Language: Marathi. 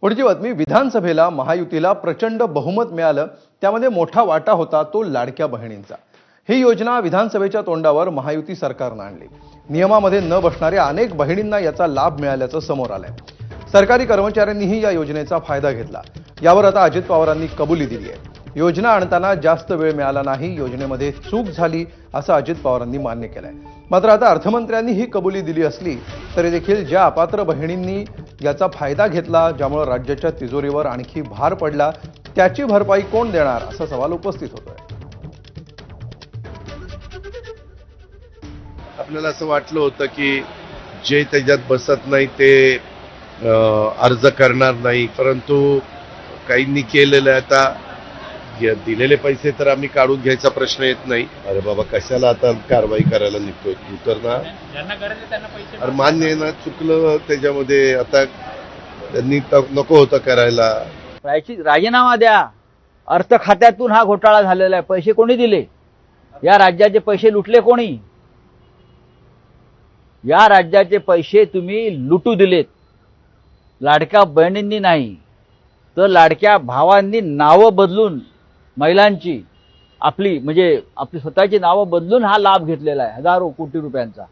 पुढची बातमी, विधानसभेला महायुतीला प्रचंड बहुमत मिळालं, त्यामध्ये मोठा वाटा होता तो लाडक्या बहिणींचा। ही योजना विधानसभेच्या तोंडावर महायुती सरकारने आणली। नियमामध्ये न बसणाऱ्या अनेक बहिणींना याचा लाभ मिळाल्याचं समोर आलंय। सरकारी कर्मचाऱ्यांनीही या योजनेचा फायदा घेतला। यावर आता अजित पवारांनी कबुली दिली आहे। योजना आणताना जास्त वेळ मिळाला नाही, योजनेमध्ये चूक झाली असं अजित पवारांनी मान्य केलंय। मात्र आता अर्थमंत्र्यांनी ही कबुली दिली असली तरी देखील ज्या अपात्र बहिणींनी याचा फायदा घेतला, ज्यामुळे राज्याच्या तिजोरीवर आणखी भार पडला, त्याची भरपाई कोण देणार असा सवाल उपस्थित होतोय। आपल्याला असं वाटलं होतं की जे त्याच्यात बसत नाही ते अर्ज करणार नाही, परंतु काहींनी केलेलं आहे। आता दिलेले पैसे तर आम्ही काढून घ्यायचा प्रश्न येत नाही। अरे बाबा, कशाला आता कारवाई करायला निघतोय तू तर ना? अरे मान्य आहे ना, चुकलं त्याच्यामध्ये। आता त्यांनी नको होतं करायला। राजीनामा द्या। अर्थ खात्यातून हा घोटाळा झालेला आहे। पैसे कोणी दिले? या राज्याचे पैसे लुटले कोणी? या राज्याचे पैसे तुम्ही लुटू दिलेत। लाडक्या बहिणींनी नाही तर लाडक्या भावांनी नावं बदलून महिलांची आपली स्वतःची नावं बदलून हा लाभ घेतलेला आहे, हजारो कोटी रुपयांचा।